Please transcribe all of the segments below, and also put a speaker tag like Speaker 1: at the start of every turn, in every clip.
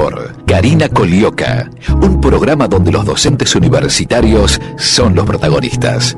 Speaker 1: profesor, Karina Colioca, un programa donde los docentes universitarios son los protagonistas.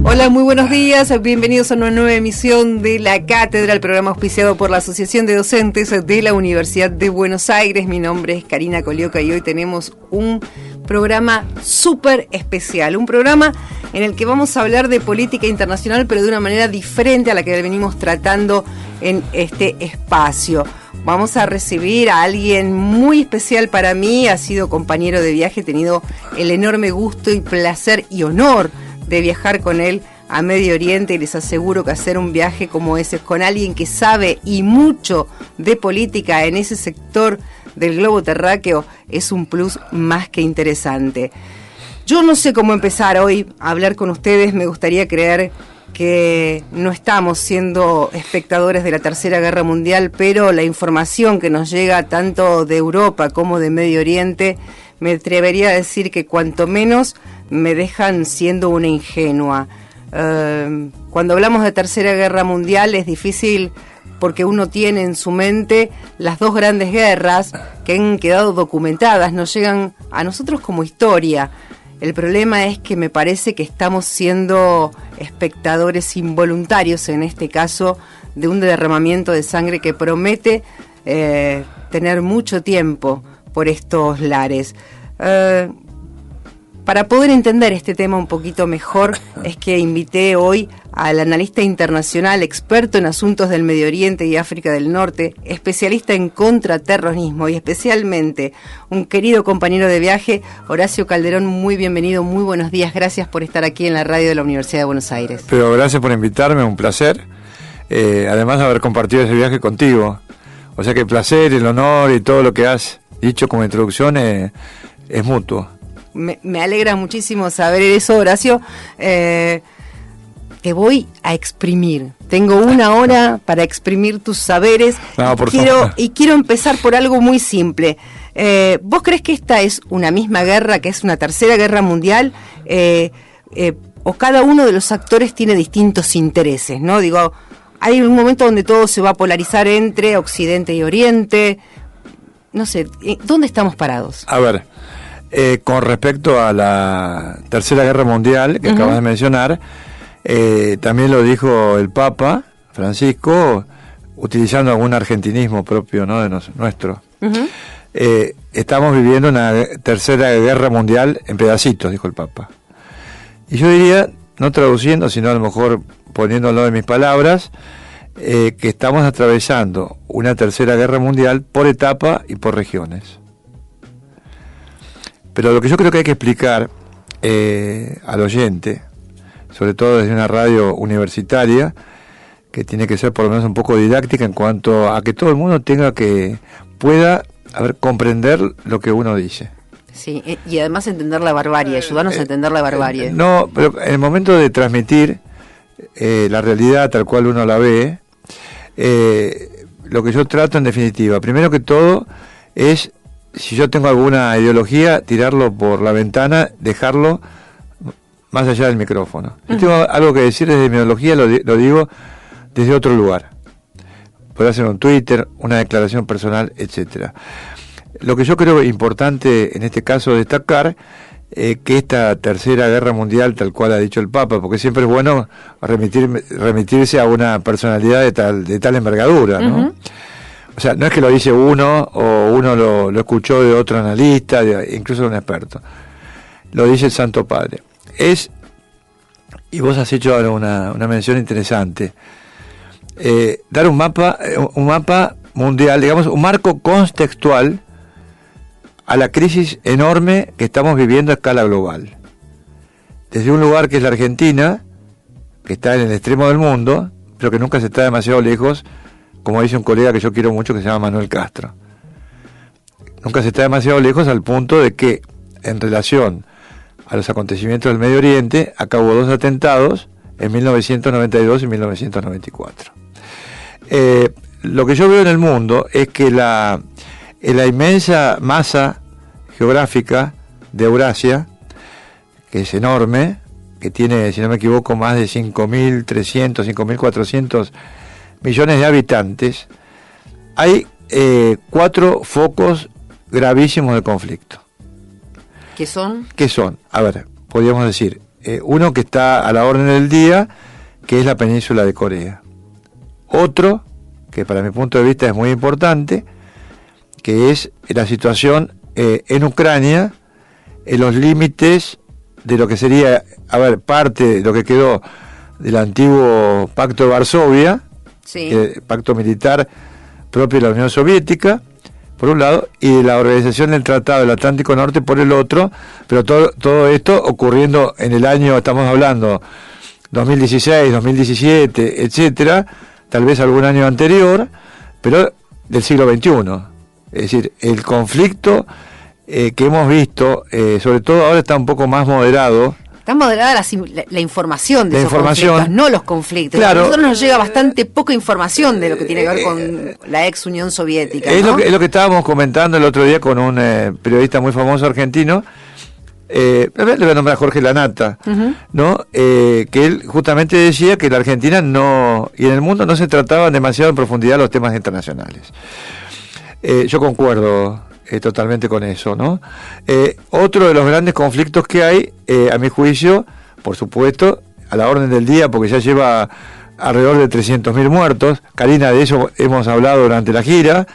Speaker 2: Hola, muy buenos días, bienvenidos a una nueva emisión de La Cátedra, el programa auspiciado por la Asociación de Docentes de la Universidad de Buenos Aires. Mi nombre es Karina Colioca y hoy tenemos un programa súper especial, un programa en el que vamos a hablar de política internacional, pero de una manera diferente a la que venimos tratando en este espacio. Vamos a recibir a alguien muy especial para mí, ha sido compañero de viaje, he tenido el enorme gusto y placer y honor de viajar con él a Medio Oriente, y les aseguro que hacer un viaje como ese con alguien que sabe y mucho de política en ese sector del globo terráqueo es un plus más que interesante. Yo no sé cómo empezar hoy a hablar con ustedes, me gustaría creer que no estamos siendo espectadores de la Tercera Guerra Mundial, pero la información que nos llega tanto de Europa como de Medio Oriente, me atrevería a decir que cuanto menos me dejan siendo una ingenua. Cuando hablamos de Tercera Guerra Mundial es difícil porque uno tiene en su mente las dos grandes guerras que han quedado documentadas, nos llegan a nosotros como historia. El problema es que me parece que estamos siendo espectadores involuntarios, en este caso, de un derramamiento de sangre que promete tener mucho tiempo por estos lares. Para poder entender este tema un poquito mejor, es que invité hoy al analista internacional, experto en asuntos del Medio Oriente y África del Norte, especialista en contraterrorismo y especialmente un querido compañero de viaje, Horacio Calderón. Muy bienvenido, muy buenos días, gracias por estar aquí en la radio de la Universidad de Buenos Aires.
Speaker 3: Pero gracias por invitarme, un placer, además de haber compartido ese viaje contigo. O sea que el placer, el honor y todo lo que has dicho como introducción es mutuo.
Speaker 2: Me alegra muchísimo saber eso, Horacio. Te voy a exprimir. Tengo una hora para exprimir tus saberes.
Speaker 3: No,
Speaker 2: quiero empezar por algo muy simple. ¿Vos crees que esta es una misma guerra, que es una tercera guerra mundial? ¿O cada uno de los actores tiene distintos intereses, ¿no? Digo, hay un momento donde todo se va a polarizar entre Occidente y Oriente. No sé, ¿dónde estamos parados?
Speaker 3: A ver, con respecto a la Tercera Guerra Mundial que acabas de mencionar, también lo dijo el Papa Francisco, utilizando algún argentinismo propio, ¿no?, de nuestro. Estamos viviendo una Tercera Guerra Mundial en pedacitos, dijo el Papa. Y yo diría, no traduciendo, sino a lo mejor poniéndolo en mis palabras, que estamos atravesando una Tercera Guerra Mundial por etapa y por regiones. Pero lo que yo creo que hay que explicar al oyente, sobre todo desde una radio universitaria, que tiene que ser por lo menos un poco didáctica en cuanto a que todo el mundo pueda comprender lo que uno dice.
Speaker 2: Sí, y además entender la barbarie, ayudarnos a entender la barbarie.
Speaker 3: No, pero en el momento de transmitir la realidad tal cual uno la ve, lo que yo trato en definitiva, primero que todo, es, si yo tengo alguna ideología, tirarlo por la ventana, dejarlo más allá del micrófono. Si tengo algo que decir desde mi ideología, lo digo desde otro lugar. Puedo hacer un Twitter, una declaración personal, etcétera. Lo que yo creo importante en este caso destacar, que esta Tercera Guerra Mundial, tal cual ha dicho el Papa, porque siempre es bueno remitirse a una personalidad de tal envergadura, ¿no? O sea, no es que lo dice uno o uno lo escuchó de otro analista, incluso de un experto. Lo dice el Santo Padre. Y vos has hecho ahora una mención interesante, dar un mapa mundial, digamos, un marco contextual a la crisis enorme que estamos viviendo a escala global. Desde un lugar que es la Argentina, que está en el extremo del mundo, pero que nunca se está demasiado lejos, como dice un colega que yo quiero mucho, que se llama Manuel Castro. Nunca se está demasiado lejos al punto de que, en relación a los acontecimientos del Medio Oriente, acabó 2 atentados en 1992 y 1994. Lo que yo veo en el mundo es que la inmensa masa geográfica de Eurasia, que es enorme, que tiene, si no me equivoco, más de 5.300, 5.400 millones de habitantes, hay 4 focos gravísimos de conflicto.
Speaker 2: ¿Qué son?
Speaker 3: ¿Qué son? A ver, podríamos decir, uno que está a la orden del día, que es la península de Corea. Otro, que para mi punto de vista es muy importante, que es la situación en Ucrania, en los límites de lo que sería, parte de lo que quedó del antiguo Pacto de Varsovia,
Speaker 2: sí,
Speaker 3: pacto militar propio de la Unión Soviética, por un lado, y de la Organización del Tratado del Atlántico Norte por el otro, pero todo esto ocurriendo en el año, estamos hablando, 2016, 2017, etcétera, tal vez algún año anterior, pero del siglo XXI. Es decir, el conflicto que hemos visto, sobre todo ahora está un poco más moderado.
Speaker 2: Está moderada la información de
Speaker 3: la
Speaker 2: esos conflictos, no los conflictos.
Speaker 3: Claro, a
Speaker 2: nosotros nos llega bastante poca información de lo que tiene que ver con la ex Unión Soviética.
Speaker 3: Es,
Speaker 2: ¿no?
Speaker 3: es lo que estábamos comentando el otro día con un periodista muy famoso argentino, le voy a nombrar a Jorge Lanata, ¿no? Que él justamente decía que la Argentina no, y en el mundo no se trataban demasiado en profundidad los temas internacionales. Yo concuerdo totalmente con eso, ¿no? Otro de los grandes conflictos que hay, a mi juicio, por supuesto, a la orden del día, porque ya lleva alrededor de 300.000 muertos. Karina, de eso hemos hablado durante la gira.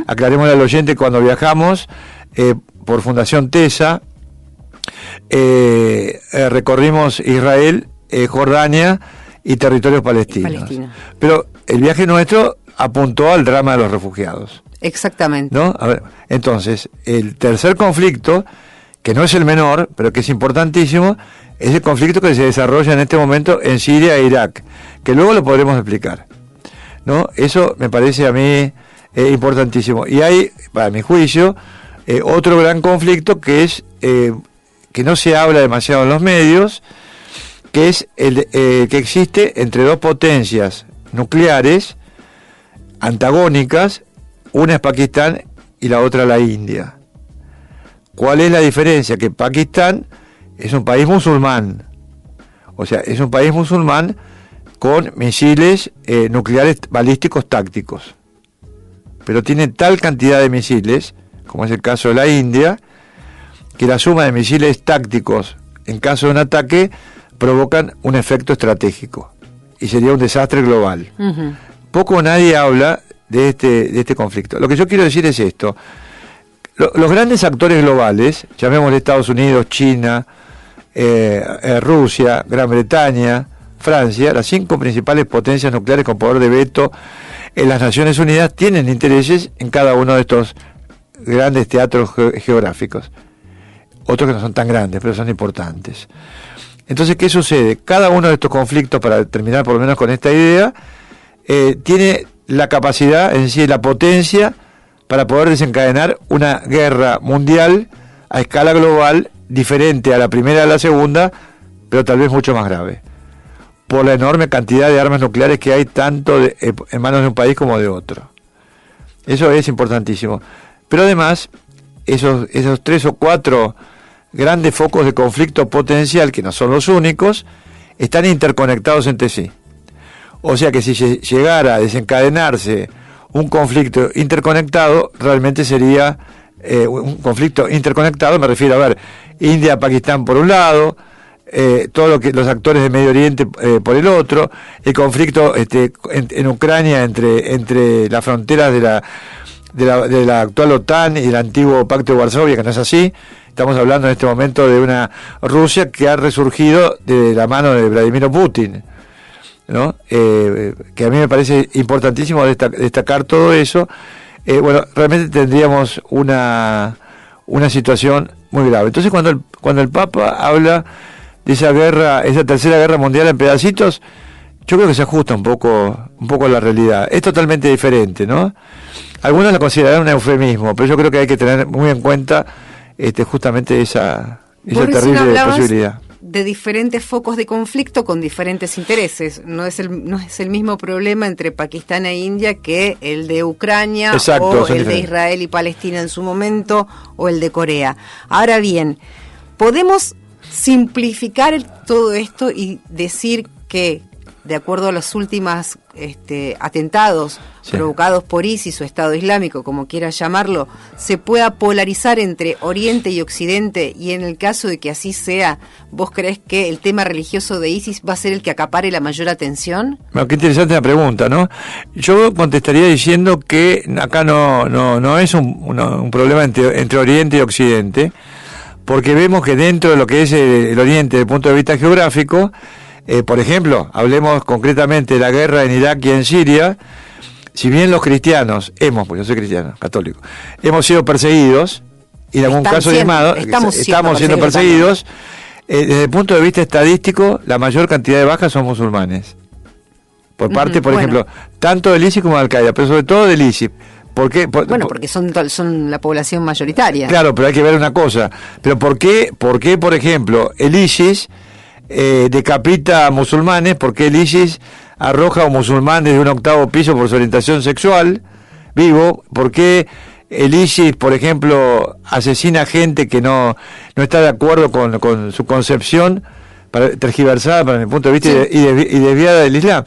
Speaker 3: Aclarémosle al oyente, cuando viajamos por Fundación TESA, recorrimos Israel, Jordania y territorios palestinos. Pero el viaje nuestro apuntó al drama de los refugiados.
Speaker 2: Exactamente.
Speaker 3: ¿No? A ver, entonces, el tercer conflicto, que no es el menor, pero que es importantísimo, es el conflicto que se desarrolla en este momento en Siria e Irak, que luego lo podremos explicar, ¿no? Eso me parece a mí importantísimo. Y hay, para mi juicio, otro gran conflicto que es que no se habla demasiado en los medios, que es el que existe entre dos potencias nucleares antagónicas. Una es Pakistán y la otra la India. ¿Cuál es la diferencia? Que Pakistán es un país musulmán. O sea, es un país musulmán con misiles nucleares balísticos tácticos. Pero tiene tal cantidad de misiles, como es el caso de la India, que la suma de misiles tácticos en caso de un ataque provocan un efecto estratégico. Y sería un desastre global. Poco o nadie habla de este conflicto. Lo que yo quiero decir es esto: los grandes actores globales, llamémosle Estados Unidos, China, Rusia, Gran Bretaña, Francia, las 5 principales potencias nucleares con poder de veto en las Naciones Unidas, tienen intereses en cada uno de estos grandes teatros geográficos. Otros que no son tan grandes, pero son importantes. Entonces, ¿qué sucede? Cada uno de estos conflictos, para terminar por lo menos con esta idea, tiene la capacidad en sí, la potencia para poder desencadenar una guerra mundial a escala global diferente a la primera y a la segunda, pero tal vez mucho más grave, por la enorme cantidad de armas nucleares que hay tanto en manos de un país como de otro. Eso es importantísimo. Pero además, esos 3 o 4 grandes focos de conflicto potencial, que no son los únicos, están interconectados entre sí. O sea que si llegara a desencadenarse un conflicto interconectado, realmente sería un conflicto interconectado, me refiero a ver, India, Pakistán por un lado, todo lo que los actores de Medio Oriente por el otro, el conflicto en Ucrania entre las fronteras de la actual OTAN y el antiguo Pacto de Varsovia, que no es así. Estamos hablando en este momento de una Rusia que ha resurgido de la mano de Vladimir Putin, ¿no? Que a mí me parece importantísimo destacar todo eso. Bueno, realmente tendríamos una situación muy grave. Entonces, cuando el Papa habla de esa guerra, esa tercera guerra mundial en pedacitos, yo creo que se ajusta un poco a la realidad. Es totalmente diferente, ¿no? Algunos la considerarán un eufemismo, pero yo creo que hay que tener muy en cuenta justamente esa terrible posibilidad.
Speaker 2: De diferentes focos de conflicto con diferentes intereses. No es el mismo problema entre Pakistán e India que el de Ucrania. Exacto, o el de Israel y Palestina en su momento, o el de Corea. Ahora bien, podemos simplificar todo esto y decir que de acuerdo a los últimos atentados provocados por ISIS o Estado Islámico, como quieras llamarlo, se pueda polarizar entre Oriente y Occidente, y en el caso de que así sea, ¿vos creés que el tema religioso de ISIS va a ser el que acapare la mayor atención?
Speaker 3: Bueno, qué interesante la pregunta, ¿no? Yo contestaría diciendo que acá no es un problema entre Oriente y Occidente, porque vemos que dentro de lo que es el Oriente, desde el punto de vista geográfico, por ejemplo, hablemos concretamente de la guerra en Irak y en Siria, si bien los cristianos porque yo soy cristiano, católico, hemos sido perseguidos, y en algún caso estamos siendo perseguidos, desde el punto de vista estadístico, la mayor cantidad de bajas son musulmanes. Por parte, por ejemplo, tanto del ISIS como de Al-Qaeda, pero sobre todo del ISIS. ¿Por qué?
Speaker 2: Porque son la población mayoritaria.
Speaker 3: Claro, pero hay que ver una cosa. Pero ¿por qué, por ejemplo, el ISIS decapita a musulmanes? ¿Por qué el ISIS arroja a un musulmán desde un 8º piso por su orientación sexual vivo? ¿Por qué el ISIS, por ejemplo, asesina a gente que no está de acuerdo con su concepción tergiversada para mi punto de vista y desviada del Islam?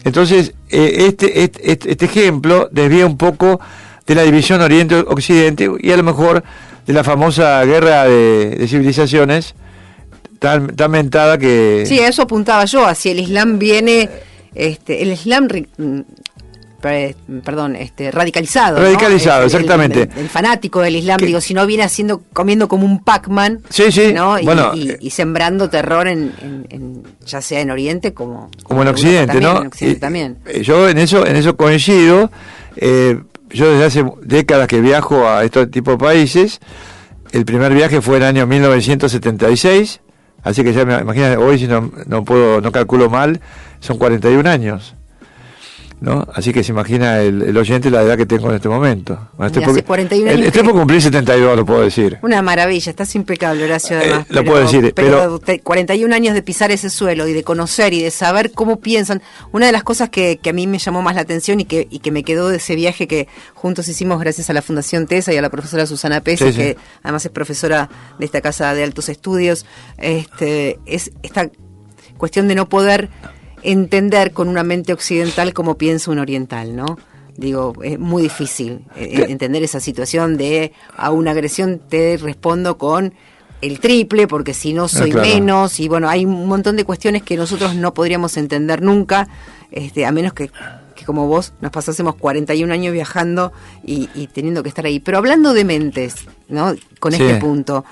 Speaker 3: Entonces, este ejemplo desvía un poco de la división Oriente-Occidente y a lo mejor de la famosa guerra de civilizaciones tan mentada que...
Speaker 2: Sí, a eso apuntaba yo, hacia el Islam viene, el Islam... radicalizado.
Speaker 3: Radicalizado,
Speaker 2: ¿no?
Speaker 3: Exactamente.
Speaker 2: El fanático del Islam, si no viene comiendo como un Pac-Man, ¿no? Y sembrando terror ya sea en Oriente como
Speaker 3: en Occidente,
Speaker 2: también,
Speaker 3: ¿no?
Speaker 2: En Occidente también.
Speaker 3: Yo en eso coincido. Yo desde hace décadas que viajo a estos tipos de países. El primer viaje fue en el año 1976, así que ya me imagino, hoy si no calculo mal, son 41 años. ¿No? Así que se imagina el oyente la edad que tengo en este momento.
Speaker 2: Hace 41 años.
Speaker 3: Estoy por cumplir 72, lo puedo decir.
Speaker 2: Una maravilla, estás impecable, Horacio, además.
Speaker 3: Lo puedo decir, pero
Speaker 2: 41 años de pisar ese suelo y de conocer y de saber cómo piensan. Una de las cosas que a mí me llamó más la atención y que me quedó de ese viaje que juntos hicimos gracias a la Fundación TESA y a la profesora Susana Pérez, que además es profesora de esta casa de altos estudios, es esta cuestión de no poder entender con una mente occidental cómo piensa un oriental, ¿no? Digo, es muy difícil entender esa situación de a una agresión te respondo con el triple, porque si no soy menos, y bueno, hay un montón de cuestiones que nosotros no podríamos entender nunca, a menos que como vos nos pasásemos 41 años viajando y teniendo que estar ahí. Pero hablando de mentes, ¿no? Con este punto,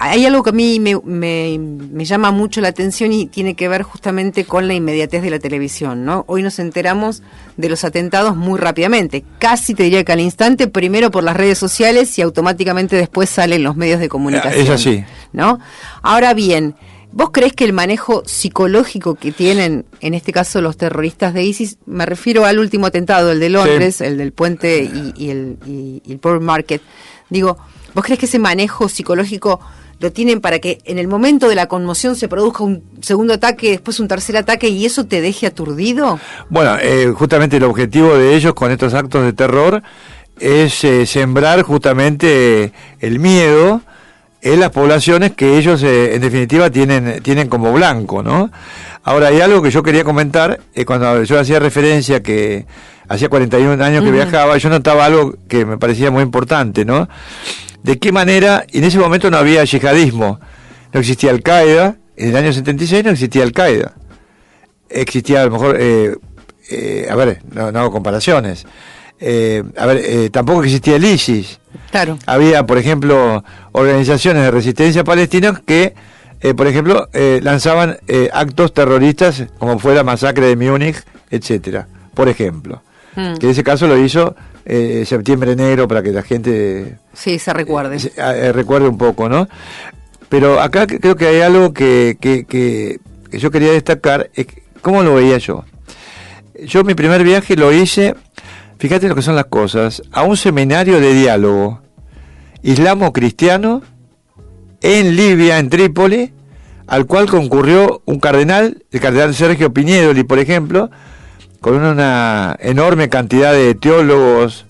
Speaker 2: hay algo que a mí me llama mucho la atención y tiene que ver justamente con la inmediatez de la televisión, ¿no? Hoy nos enteramos de los atentados muy rápidamente, casi te diría que al instante, primero por las redes sociales y automáticamente después salen los medios de comunicación.
Speaker 3: Es así.
Speaker 2: ¿No? Ahora bien, ¿vos creés que el manejo psicológico que tienen, en este caso los terroristas de ISIS, me refiero al último atentado, el de Londres, el del puente y el Port Market, digo, ¿vos creés que ese manejo psicológico lo tienen para que en el momento de la conmoción se produzca un segundo ataque, después un tercer ataque y eso te deje aturdido? Bueno,
Speaker 3: justamente el objetivo de ellos con estos actos de terror es sembrar justamente el miedo en las poblaciones que ellos en definitiva tienen como blanco, ¿no? Ahora, hay algo que yo quería comentar, cuando yo hacía referencia que hacía 41 años que viajaba, yo notaba algo que me parecía muy importante, ¿no? De qué manera, en ese momento no había yihadismo, no existía Al-Qaeda, en el año 76 no existía Al-Qaeda, existía a lo mejor, no hago comparaciones, tampoco existía el ISIS.
Speaker 2: Claro.
Speaker 3: Había, por ejemplo, organizaciones de resistencia palestinas que, por ejemplo, lanzaban actos terroristas como fue la masacre de Múnich, etcétera, por ejemplo. Que en ese caso lo hizo Septiembre Negro, para que la gente
Speaker 2: se recuerde.
Speaker 3: Recuerde un poco, ¿no? Pero acá creo que hay algo que yo quería destacar, es cómo lo veía yo. Yo mi primer viaje lo hice, fíjate lo que son las cosas, a un seminario de diálogo islamo-cristiano en Libia, en Trípoli, al cual concurrió un cardenal, el cardenal Sergio Piñedoli, por ejemplo, con una enorme cantidad de teólogos,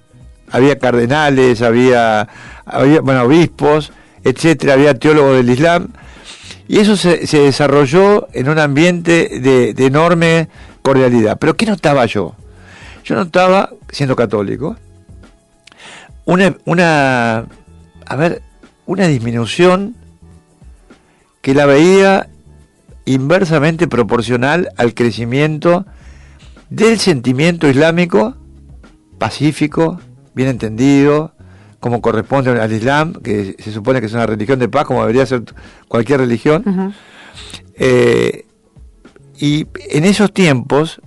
Speaker 3: había cardenales, había obispos, etcétera, había teólogos del Islam, Y eso se desarrolló en un ambiente de enorme cordialidad. Pero ¿qué notaba yo? Yo notaba, siendo católico, una disminución que la veía inversamente proporcional al crecimiento del sentimiento islámico pacífico, bien entendido, como corresponde al Islam, que se supone que es una religión de paz, como debería ser cualquier religión.
Speaker 2: Uh-huh.
Speaker 3: Y en esos tiempos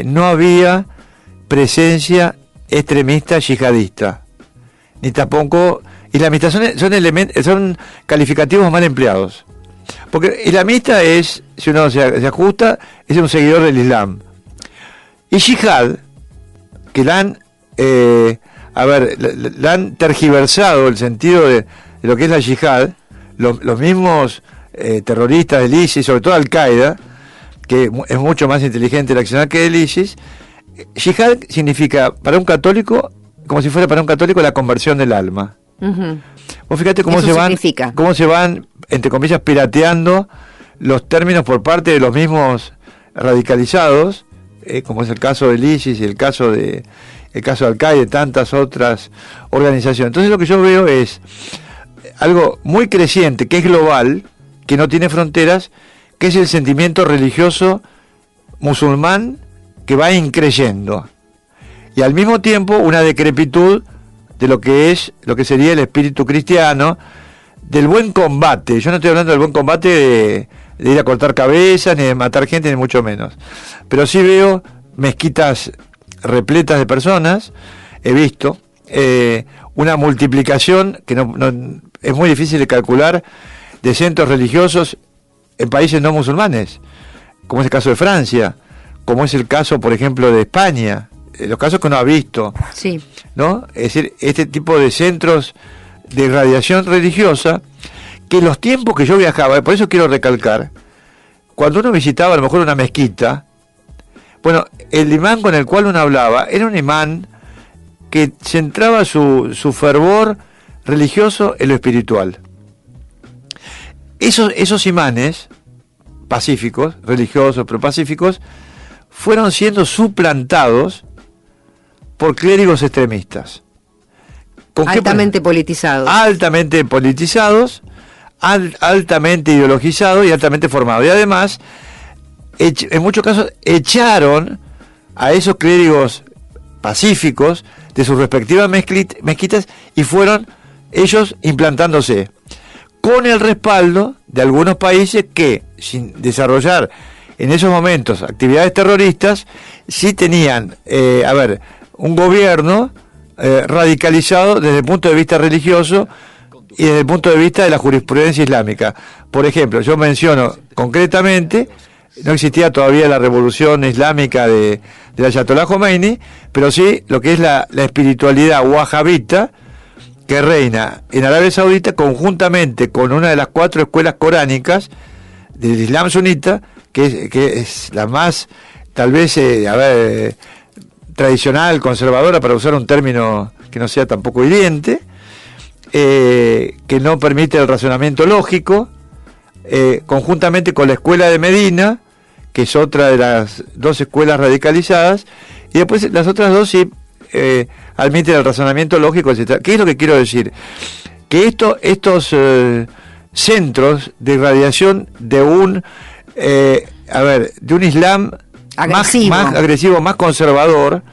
Speaker 3: no había presencia extremista yihadista, ni tampoco islamista. Son calificativos mal empleados. Porque islamista es, si uno se ajusta, es un seguidor del Islam. Y yihad, que la han tergiversado el sentido de lo que es la yihad, los mismos terroristas del ISIS, sobre todo Al-Qaeda, que es mucho más inteligente el accionar que el ISIS. Yihad significa para un católico, como si fuera para un católico, la conversión del alma.
Speaker 2: Uh-huh.
Speaker 3: Vos fíjate cómo se van, entre comillas, pirateando los términos por parte de los mismos radicalizados, como es el caso del ISIS y el caso de Al-Qaeda y tantas otras organizaciones. Entonces lo que yo veo es algo muy creciente, que es global, que no tiene fronteras, que es el sentimiento religioso musulmán que va increyendo. Y al mismo tiempo una decrepitud de lo que sería el espíritu cristiano, del buen combate. Yo no estoy hablando del buen combate de ir a cortar cabezas, ni de matar gente, ni mucho menos. Pero sí veo mezquitas repletas de personas, he visto una multiplicación que no es muy difícil de calcular, de centros religiosos en países no musulmanes, como es el caso de Francia, como es el caso, por ejemplo, de España, los casos que uno ha visto,
Speaker 2: sí,
Speaker 3: ¿no? Es decir, este tipo de centros de irradiación religiosa, que en los tiempos que yo viajaba, por eso quiero recalcar, cuando uno visitaba a lo mejor una mezquita, bueno, el imán con el cual uno hablaba era un imán que centraba su fervor religioso en lo espiritual. Esos imanes pacíficos, religiosos, pero pacíficos, fueron siendo suplantados por clérigos extremistas.
Speaker 2: Altamente politizados.
Speaker 3: Altamente politizados, altamente ideologizados y altamente formados. Y además, en muchos casos, echaron a esos clérigos pacíficos de sus respectivas mezquitas y fueron ellos implantándose, con el respaldo de algunos países que, sin desarrollar en esos momentos actividades terroristas, sí tenían, un gobierno radicalizado desde el punto de vista religioso y desde el punto de vista de la jurisprudencia islámica. Por ejemplo, yo menciono concretamente, no existía todavía la revolución islámica de Ayatollah Khomeini, pero sí lo que es la espiritualidad wahabita que reina en Arabia Saudita, conjuntamente con una de las 4 escuelas coránicas del Islam sunita, que es la más, tal vez, tradicional, conservadora, para usar un término que no sea tampoco hiriente, que no permite el razonamiento lógico, conjuntamente con la escuela de Medina, que es otra de las 2 escuelas radicalizadas, y después las otras 2 sí admiten el razonamiento lógico, etc. ¿Qué es lo que quiero decir? Que estos centros de irradiación de un Islam más agresivo, más conservador,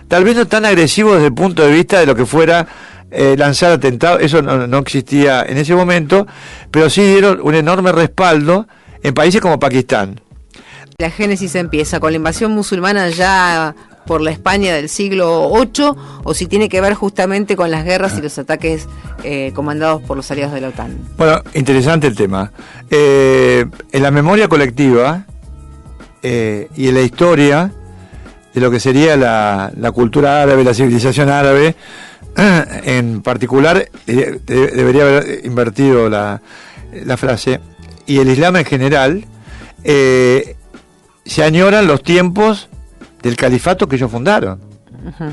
Speaker 3: tal vez no tan agresivo desde el punto de vista de lo que fuera lanzar atentados, eso no existía en ese momento, pero sí dieron un enorme respaldo en países como Pakistán.
Speaker 2: La génesis empieza con la invasión musulmana ya por la España del siglo VIII, o si tiene que ver justamente con las guerras y los ataques comandados por los aliados de la OTAN.
Speaker 3: Bueno, interesante el tema. En la memoria colectiva y en la historia de lo que sería la cultura árabe, la civilización árabe, en particular, debería haber invertido la frase, y el Islam en general, se añoran los tiempos del califato que ellos fundaron. Uh-huh.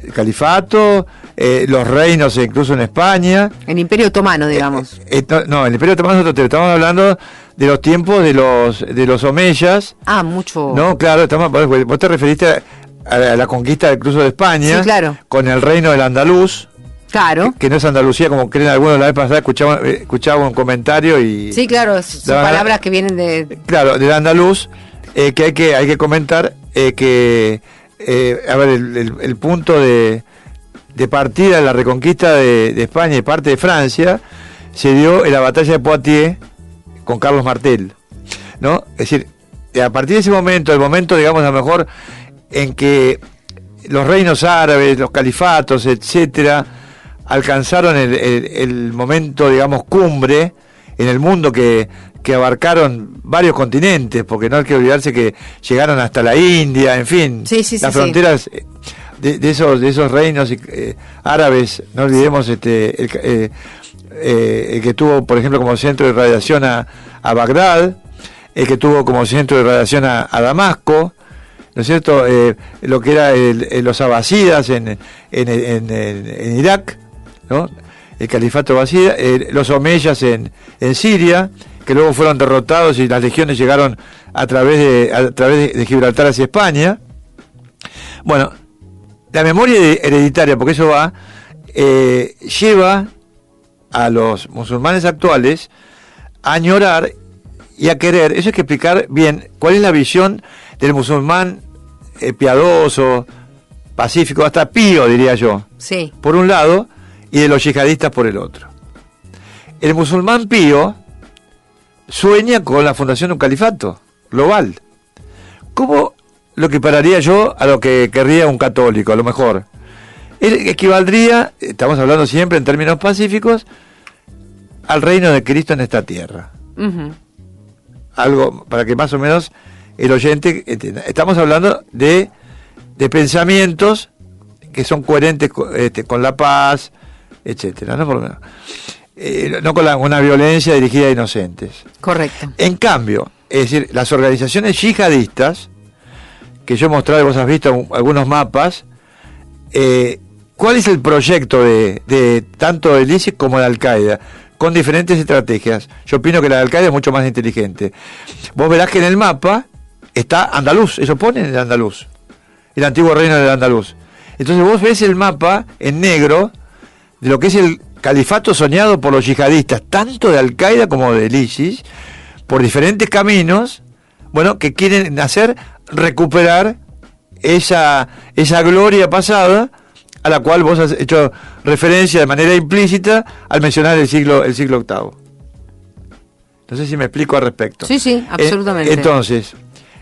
Speaker 3: el califato, los reinos incluso en España.
Speaker 2: El Imperio Otomano, digamos.
Speaker 3: No, el Imperio Otomano es otro tema. Estamos hablando de los tiempos de los omeyas.
Speaker 2: Mucho.
Speaker 3: No, claro, vos te referiste a la conquista incluso de España,
Speaker 2: sí, claro,
Speaker 3: con el reino del andaluz.
Speaker 2: Claro.
Speaker 3: Que no es Andalucía, como creen algunos. La vez pasada escuchaba un comentario y...
Speaker 2: Sí, claro, son palabras que vienen de...
Speaker 3: Claro, del andaluz, que hay que comentar que... a ver, el punto de partida de la reconquista de España y parte de Francia se dio en la batalla de Poitiers con Carlos Martel, ¿no? Es decir, a partir de ese momento, el momento, digamos, a lo mejor en que los reinos árabes, los califatos, etcétera, alcanzaron el momento, digamos, cumbre en el mundo, que abarcaron varios continentes, porque no hay que olvidarse que llegaron hasta la India, en fin, las fronteras de esos reinos árabes. No olvidemos el que tuvo, por ejemplo, como centro de radiación a Bagdad, el que tuvo como centro de radiación a Damasco, ¿no es cierto? Lo que era los abasidas en Irak, ¿no? El califato abasida, los omeyas en Siria, que luego fueron derrotados y las legiones llegaron a través de Gibraltar hacia España. Bueno, la memoria hereditaria, porque eso va, lleva a los musulmanes actuales a añorar y a querer. Eso hay que explicar bien cuál es la visión del musulmán piadoso, pacífico, hasta pío, diría yo,
Speaker 2: sí,
Speaker 3: por un lado, y de los yihadistas por el otro. El musulmán pío sueña con la fundación de un califato global. ¿Cómo lo equipararía yo a lo que querría un católico? A lo mejor él equivaldría, estamos hablando siempre en términos pacíficos, al reino de Cristo en esta tierra.
Speaker 2: Uh-huh.
Speaker 3: Algo para que más o menos el oyente entienda. Estamos hablando de pensamientos que son coherentes con la paz, etcétera, ¿no? Por lo menos. No con una violencia dirigida a inocentes.
Speaker 2: Correcto.
Speaker 3: En cambio, es decir, las organizaciones yihadistas, que yo he mostrado y vos has visto algunos mapas, ¿cuál es el proyecto de tanto del ISIS como de Al-Qaeda? Con diferentes estrategias. Yo opino que la de Al-Qaeda es mucho más inteligente. Vos verás que en el mapa está Andaluz, eso pone en el Andaluz, el antiguo reino del Andaluz. Entonces vos ves el mapa en negro de lo que es el califato soñado por los yihadistas, tanto de Al-Qaeda como del ISIS, por diferentes caminos, bueno, que quieren recuperar esa gloria pasada, a la cual vos has hecho referencia de manera implícita al mencionar el siglo VIII. No sé si me explico al respecto.
Speaker 2: Sí, absolutamente.
Speaker 3: Entonces,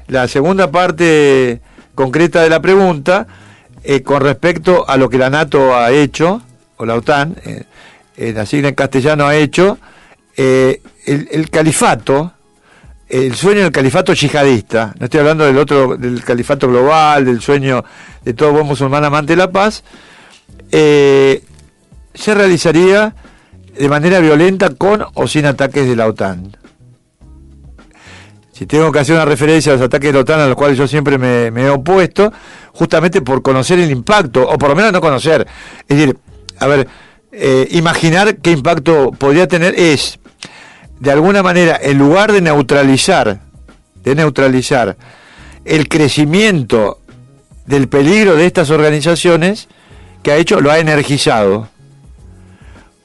Speaker 3: la segunda parte concreta de la pregunta, con respecto a lo que la NATO ha hecho, o la OTAN, la sigla en castellano ha hecho, el califato, el sueño del califato yihadista, no estoy hablando del califato global, del sueño de todo buen musulmán amante de la paz, se realizaría de manera violenta con o sin ataques de la OTAN. Si tengo que hacer una referencia a los ataques de la OTAN, a los cuales yo siempre me he opuesto, justamente por conocer el impacto, o por lo menos no conocer, es decir, a ver, imaginar qué impacto podría tener es, de alguna manera, en lugar de neutralizar el crecimiento del peligro de estas organizaciones, que ha hecho, lo ha energizado.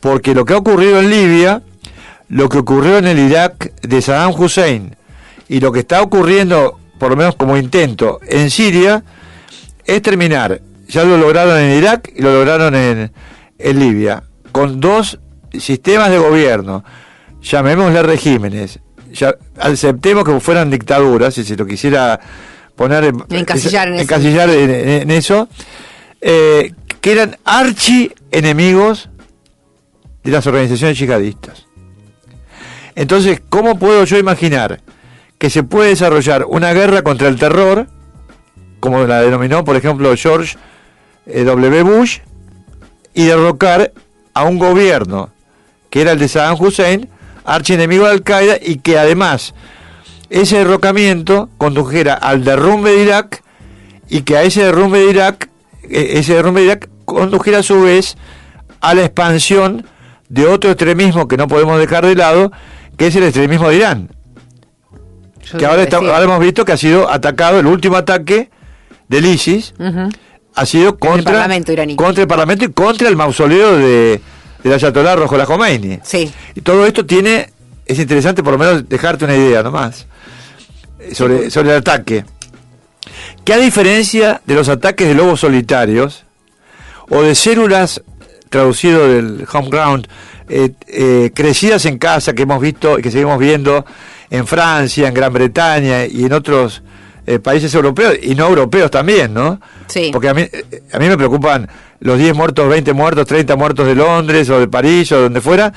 Speaker 3: Porque lo que ha ocurrido en Libia, lo que ocurrió en el Irak de Saddam Hussein, y lo que está ocurriendo, por lo menos como intento, en Siria, es terminar, ya lo lograron en Irak y lo lograron en Libia, con dos sistemas de gobierno, llamémosle regímenes, aceptemos que fueran dictaduras, si se lo quisiera poner encasillar en eso, que eran archienemigos de las organizaciones yihadistas. Entonces, ¿cómo puedo yo imaginar que se puede desarrollar una guerra contra el terror, como la denominó, por ejemplo, George W. Bush, y derrocar a un gobierno que era el de Saddam Hussein, archienemigo de Al-Qaeda, y que además ese derrocamiento condujera al derrumbe de Irak, y que a ese derrumbe de Irak ese derrumbe de Irak condujera a su vez a la expansión de otro extremismo que no podemos dejar de lado, que es el extremismo de Irán. Que ahora hemos visto que ha sido atacado, el último ataque del ISIS ha sido contra el parlamento y contra el mausoleo de la Ayatollah Ruhollah Khomeini.
Speaker 2: Sí.
Speaker 3: Y todo esto es interesante por lo menos dejarte una idea nomás sobre el ataque. Que a diferencia de los ataques de lobos solitarios o de células, traducido del home ground, crecidas en casa, que hemos visto y que seguimos viendo en Francia, en Gran Bretaña y en otros países europeos y no europeos también, ¿no?
Speaker 2: Sí.
Speaker 3: Porque a mí me preocupan los 10 muertos, 20 muertos, 30 muertos de Londres o de París o donde fuera,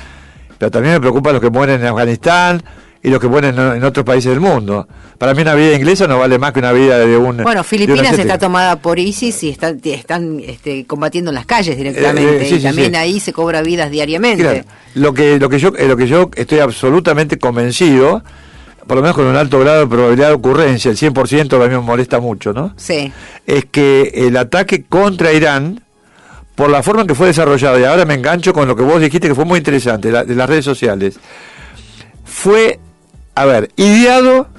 Speaker 3: pero también me preocupan los que mueren en Afganistán y los que mueren en otros países del mundo. Para mí una vida inglesa no vale más que una vida de un...
Speaker 2: Bueno, Filipinas está tomada por ISIS y están combatiendo en las calles directamente, y también ahí se cobra vidas diariamente.
Speaker 3: Claro. Lo que yo estoy absolutamente convencido, por lo menos con un alto grado de probabilidad de ocurrencia, el 100%, que a mí me molesta mucho, ¿no?
Speaker 2: Sí.
Speaker 3: Es que el ataque contra Irán, por la forma en que fue desarrollado, y ahora me engancho con lo que vos dijiste que fue muy interesante, de las redes sociales, fue, ideado,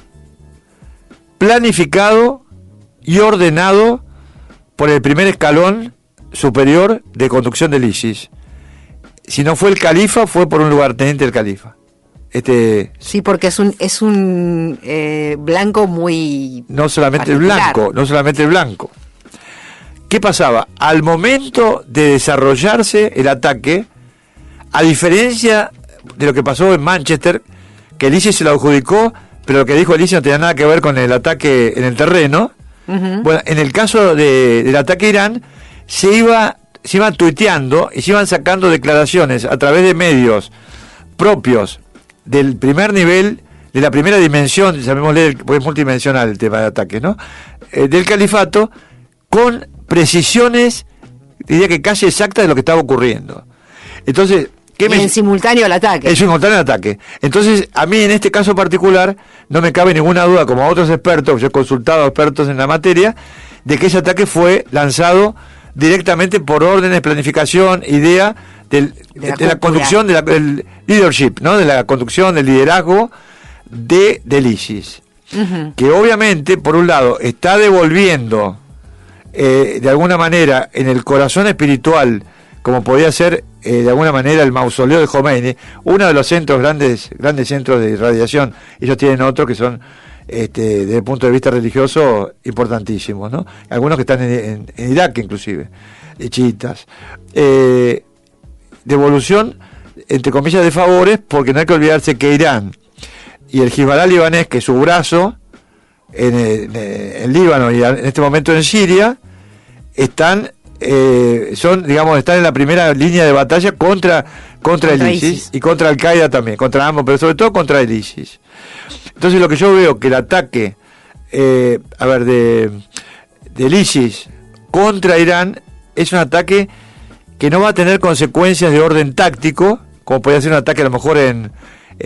Speaker 3: planificado y ordenado por el primer escalón superior de conducción del ISIS. Si no fue el califa, fue por un lugarteniente del califa.
Speaker 2: Sí, porque es un blanco muy
Speaker 3: no solamente
Speaker 2: particular.
Speaker 3: No solamente el blanco. ¿Qué pasaba? Al momento de desarrollarse el ataque, a diferencia de lo que pasó en Manchester, que el ISIS se lo adjudicó, pero lo que dijo el ISIS no tenía nada que ver con el ataque en el terreno. Bueno, en el caso del ataque a Irán, se iban tuiteando y se iban sacando declaraciones a través de medios propios del primer nivel, de la primera dimensión, llamémosle, porque es multidimensional el tema de ataques, ¿no? Del califato, con precisiones, diría que casi exactas de lo que estaba ocurriendo. Entonces,
Speaker 2: en simultáneo al ataque.
Speaker 3: En simultáneo al ataque. Entonces, a mí en este caso particular, no me cabe ninguna duda, como a otros expertos, yo he consultado a expertos en la materia, de que ese ataque fue lanzado directamente por órdenes, planificación, idea de la conducción, del leadership, ¿no? De la conducción, del liderazgo del ISIS. Que obviamente, por un lado, está devolviendo de alguna manera en el corazón espiritual, como podía ser de alguna manera el mausoleo de Khomeini, uno de los centros grandes centros de radiación. Ellos tienen otros que son desde el punto de vista religioso importantísimos, ¿no? Algunos que están en Irak inclusive, chiitas. Devolución, entre comillas, de favores, porque no hay que olvidarse que Irán y el Hezbollah libanés, que es su brazo en Líbano y en este momento en Siria, están en la primera línea de batalla contra el ISIS y contra Al-Qaeda también, contra ambos, pero sobre todo contra el ISIS. Entonces lo que yo veo que el ataque del ISIS contra Irán es un ataque que no va a tener consecuencias de orden táctico, como podría ser un ataque a lo mejor en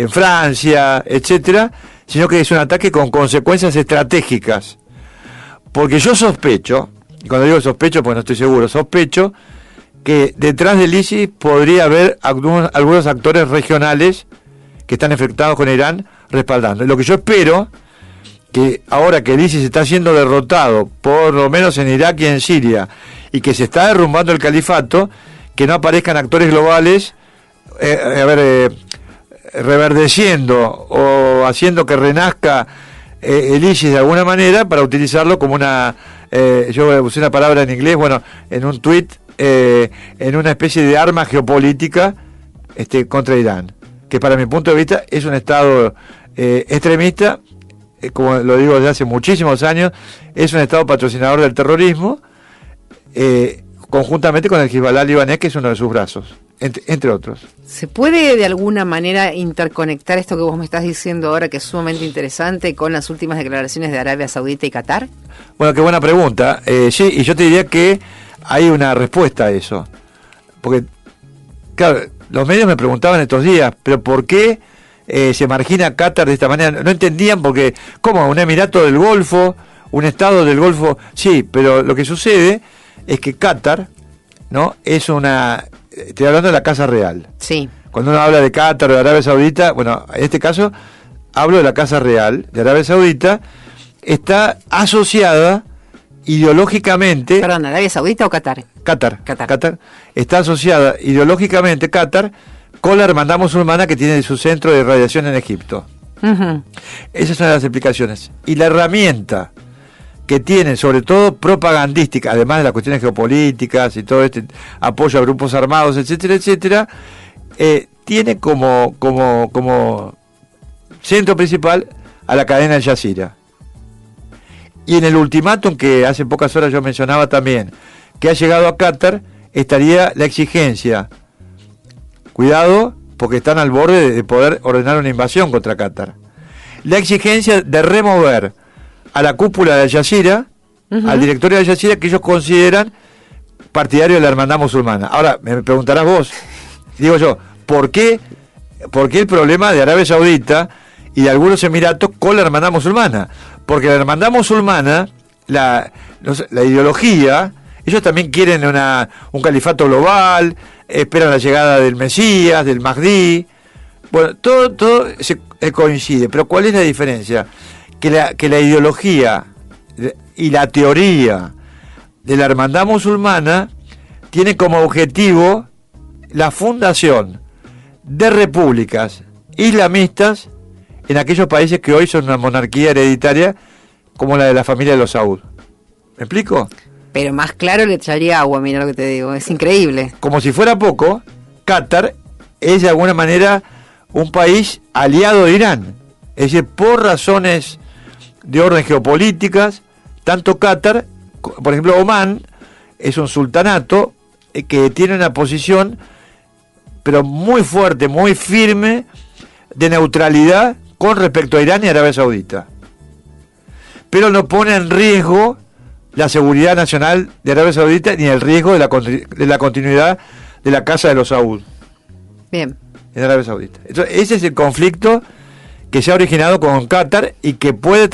Speaker 3: Francia, etcétera, sino que es un ataque con consecuencias estratégicas. Porque yo sospecho, y cuando digo sospecho, pues no estoy seguro, sospecho que detrás del ISIS podría haber algunos actores regionales que están afectados con Irán respaldando. Y lo que yo espero, que ahora que el ISIS está siendo derrotado, por lo menos en Irak y en Siria, y que se está derrumbando el califato, que no aparezcan actores globales reverdeciendo o haciendo que renazca el ISIS de alguna manera para utilizarlo como yo usé una palabra en inglés, en un tuit, en una especie de arma geopolítica contra Irán, que para mi punto de vista es un estado extremista, como lo digo desde hace muchísimos años, es un estado patrocinador del terrorismo, conjuntamente con el Hezbollah libanés, que es uno de sus brazos, entre otros.
Speaker 2: ¿Se puede de alguna manera interconectar esto que vos me estás diciendo ahora, que es sumamente interesante, con las últimas declaraciones de Arabia Saudita y Qatar? Bueno,
Speaker 3: qué buena pregunta. Sí, y yo te diría que hay una respuesta a eso. Porque, claro, los medios me preguntaban estos días, pero ¿por qué se margina a Qatar de esta manera? No entendían porque, ¿cómo? Un emirato del Golfo, un estado del Golfo, sí, pero lo que sucede es que Qatar, ¿no? Es una... Estoy hablando de la Casa Real.
Speaker 2: Sí.
Speaker 3: Cuando uno habla de Qatar o de Arabia Saudita, bueno, en este caso hablo de la Casa Real de Arabia Saudita, está asociada ideológicamente...
Speaker 2: Perdón, ¿Arabia Saudita o Qatar?
Speaker 3: Qatar. Está asociada ideológicamente Qatar con la hermandad musulmana que tiene su centro de irradiación en Egipto.
Speaker 2: Uh-huh.
Speaker 3: Esas son las explicaciones. Y la herramienta que tiene, sobre todo propagandística, además de las cuestiones geopolíticas y todo este apoyo a grupos armados, etcétera, etcétera, tiene como centro principal a la cadena Al Jazeera. Y en el ultimátum que hace pocas horas yo mencionaba también, que ha llegado a Qatar, estaría la exigencia, cuidado, porque están al borde de poder ordenar una invasión contra Qatar, la exigencia de remover a la cúpula de Al Jazeera, uh-huh, al directorio de Al Jazeera, que ellos consideran partidario de la hermandad musulmana. Ahora, me preguntarás vos, digo yo, ¿por qué el problema de Arabia Saudita y de algunos emiratos con la hermandad musulmana? Porque la hermandad musulmana, la ideología, ellos también quieren un califato global, esperan la llegada del Mesías, del Mahdi. Bueno, todo se coincide, pero ¿cuál es la diferencia? Que la ideología y la teoría de la hermandad musulmana tiene como objetivo la fundación de repúblicas islamistas en aquellos países que hoy son una monarquía hereditaria como la de la familia de los Saud. ¿Me explico?
Speaker 2: Pero más claro le echaría agua, mira lo que te digo, es increíble.
Speaker 3: Como si fuera poco, Qatar es de alguna manera un país aliado de Irán. Es decir, por razones de orden geopolíticas, tanto Qatar, por ejemplo Omán, es un sultanato que tiene una posición, pero muy fuerte, muy firme, de neutralidad con respecto a Irán y Arabia Saudita. Pero no pone en riesgo la seguridad nacional de Arabia Saudita ni el riesgo de la continuidad de la Casa de los Saud.
Speaker 2: Bien.
Speaker 3: En Arabia Saudita. Entonces, ese es el conflicto que se ha originado con Qatar y que podría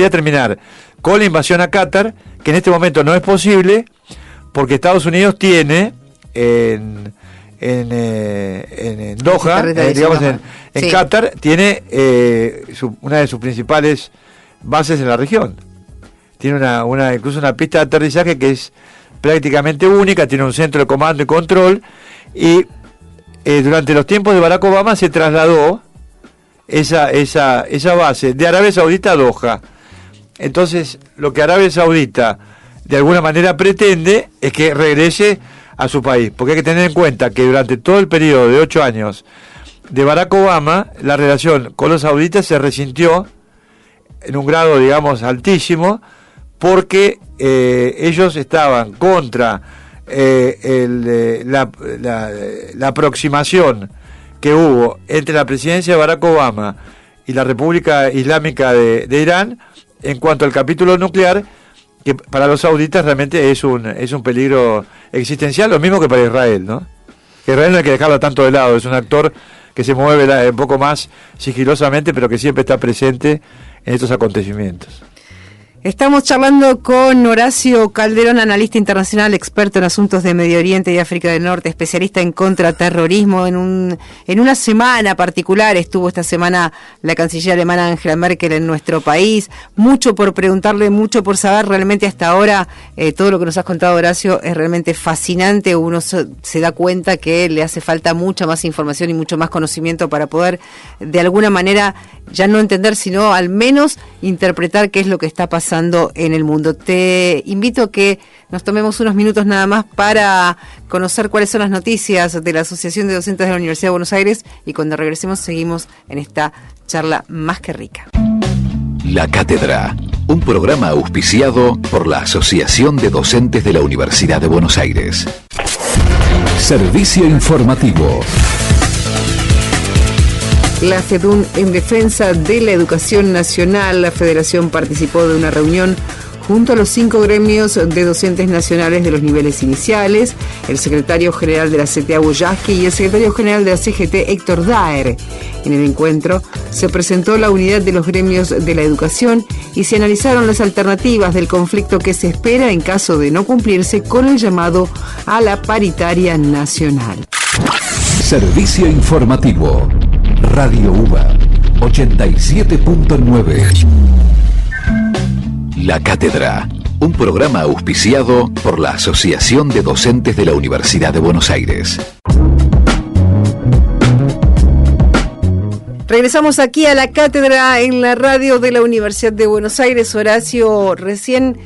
Speaker 3: terminar con la invasión a Qatar, que en este momento no es posible, porque Estados Unidos tiene en Doha, digamos en sí, Qatar, tiene una de sus principales bases en la región. Tiene incluso una pista de aterrizaje que es prácticamente única, tiene un centro de comando y control, y durante los tiempos de Barack Obama se trasladó esa base de Arabia Saudita a Doha. Entonces, lo que Arabia Saudita de alguna manera pretende es que regrese a su país, porque hay que tener en cuenta que durante todo el periodo de 8 años de Barack Obama, la relación con los sauditas se resintió en un grado, digamos, altísimo, porque ellos estaban contra la aproximación que hubo entre la presidencia de Barack Obama y la República Islámica de Irán en cuanto al capítulo nuclear, que para los sauditas realmente es un peligro existencial, lo mismo que para Israel, ¿no? Que Israel no hay que dejarlo tanto de lado, es un actor que se mueve un poco más sigilosamente, pero que siempre está presente en estos acontecimientos.
Speaker 2: Estamos charlando con Horacio Calderón, analista internacional, experto en asuntos de Medio Oriente y África del Norte, especialista en contraterrorismo. En una semana particular estuvo esta semana la canciller alemana Angela Merkel en nuestro país. Mucho por preguntarle, mucho por saber. Realmente hasta ahora todo lo que nos has contado, Horacio, es realmente fascinante. Uno se da cuenta que le hace falta mucha más información y mucho más conocimiento para poder de alguna manera ya no entender, sino al menos interpretar qué es lo que está pasando en el mundo. Te invito a que nos tomemos unos minutos nada más para conocer cuáles son las noticias de la Asociación de Docentes de la Universidad de Buenos Aires, y cuando regresemos seguimos en esta charla más que rica.
Speaker 1: La Cátedra, un programa auspiciado por la Asociación de Docentes de la Universidad de Buenos Aires. Servicio informativo.
Speaker 2: La FEDUN en defensa de la educación nacional. La Federación participó de una reunión junto a los 5 gremios de docentes nacionales de los niveles iniciales, el secretario general de la CTA Boyaski y el secretario general de la CGT Héctor Daer. En el encuentro se presentó la unidad de los gremios de la educación y se analizaron las alternativas del conflicto que se espera en caso de no cumplirse con el llamado a la paritaria nacional.
Speaker 1: Servicio informativo. Radio UBA 87.9. La Cátedra, un programa auspiciado por la Asociación de Docentes de la Universidad de Buenos Aires.
Speaker 2: Regresamos aquí a La Cátedra en la radio de la Universidad de Buenos Aires. Horacio, recién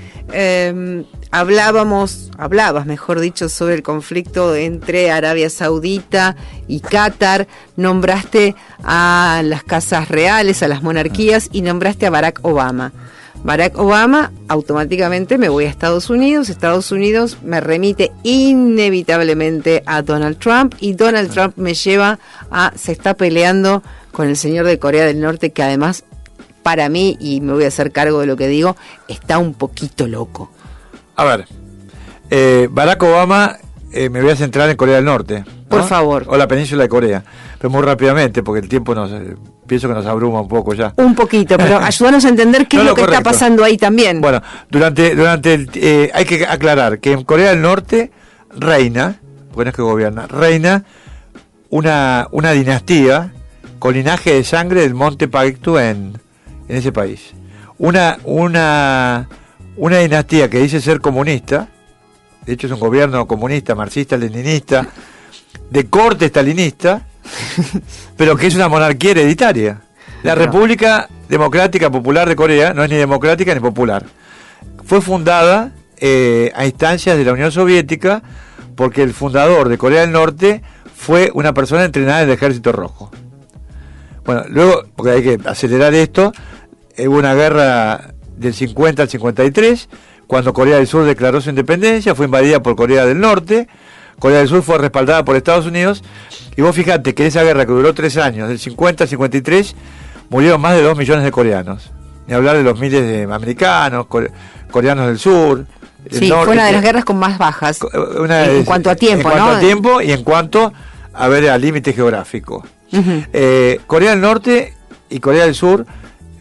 Speaker 2: hablabas, mejor dicho, sobre el conflicto entre Arabia Saudita y Qatar. Nombraste a las casas reales, a las monarquías, y nombraste a Barack Obama. Barack Obama, automáticamente me voy a Estados Unidos me remite inevitablemente a Donald Trump, y Donald Trump me lleva se está peleando con el señor de Corea del Norte, que además, para mí, y me voy a hacer cargo de lo que digo, está un poquito loco.
Speaker 3: A ver, Barack Obama, me voy a centrar en Corea del Norte, ¿no?
Speaker 2: Por favor.
Speaker 3: O la península de Corea, pero muy rápidamente, porque el tiempo pienso que nos abruma un poco ya.
Speaker 2: Un poquito, pero ayúdanos a entender qué es lo que está pasando ahí también.
Speaker 3: Bueno, hay que aclarar que en Corea del Norte reina, porque no es que gobierna, reina una dinastía con linaje de sangre del monte Paektu en ese país. Una dinastía que dice ser comunista, de hecho es un gobierno comunista, marxista, leninista, de corte stalinista, pero que es una monarquía hereditaria. La República Democrática Popular de Corea no es ni democrática ni popular. Fue fundada a instancias de la Unión Soviética, porque el fundador de Corea del Norte fue una persona entrenada en el Ejército Rojo. Bueno, luego, porque hay que acelerar esto, hubo una guerra del 50 al 53, cuando Corea del Sur declaró su independencia, fue invadida por Corea del Norte. Corea del Sur fue respaldada por Estados Unidos, y vos fijate que en esa guerra, que duró 3 años, del 50 al 53, murieron más de 2 millones de coreanos. Ni hablar de los miles de americanos, coreanos del sur.
Speaker 2: Sí, norte, fue una de las guerras con más bajas, en cuanto a tiempo, ¿no? En cuanto a
Speaker 3: tiempo y en cuanto al límite geográfico. Uh-huh. Corea del Norte y Corea del Sur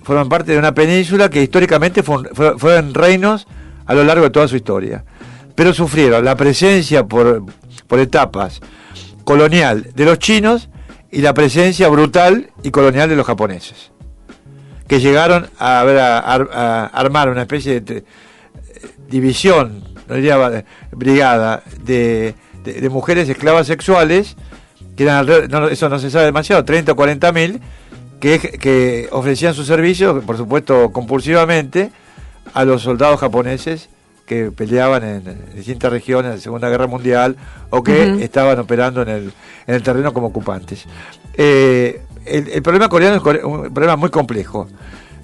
Speaker 3: forman parte de una península que históricamente fueron reinos a lo largo de toda su historia, pero sufrieron la presencia por etapas colonial de los chinos y la presencia brutal y colonial de los japoneses, que llegaron a armar una especie de división, no diría brigada, de mujeres esclavas sexuales, que eran eso no se sabe demasiado, 30 o 40 mil, que ofrecían sus servicios, por supuesto compulsivamente, a los soldados japoneses que peleaban en distintas regiones de la Segunda Guerra Mundial, o que estaban operando en el terreno como ocupantes. El problema coreano es un problema muy complejo.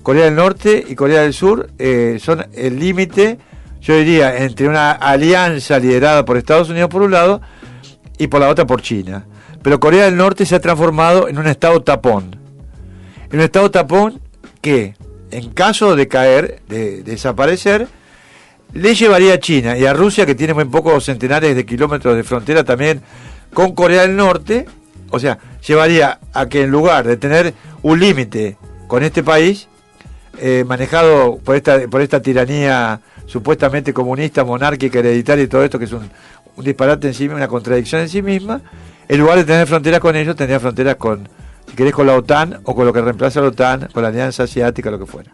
Speaker 3: Corea del Norte y Corea del Sur son el límite, yo diría, entre una alianza liderada por Estados Unidos por un lado y por la otra por China. Pero Corea del Norte se ha transformado en un estado tapón. En un estado tapón que, en caso de caer, de desaparecer, le llevaría a China y a Rusia, que tiene muy pocos centenares de kilómetros de frontera también con Corea del Norte, o sea, llevaría a que en lugar de tener un límite con este país, manejado por esta tiranía supuestamente comunista, monárquica, hereditaria y todo esto, que es un disparate en sí, una contradicción en sí misma, en lugar de tener fronteras con ellos, tendría fronteras con, si querés, con la OTAN, o con lo que reemplaza a la OTAN, con la Alianza Asiática, lo que fuera.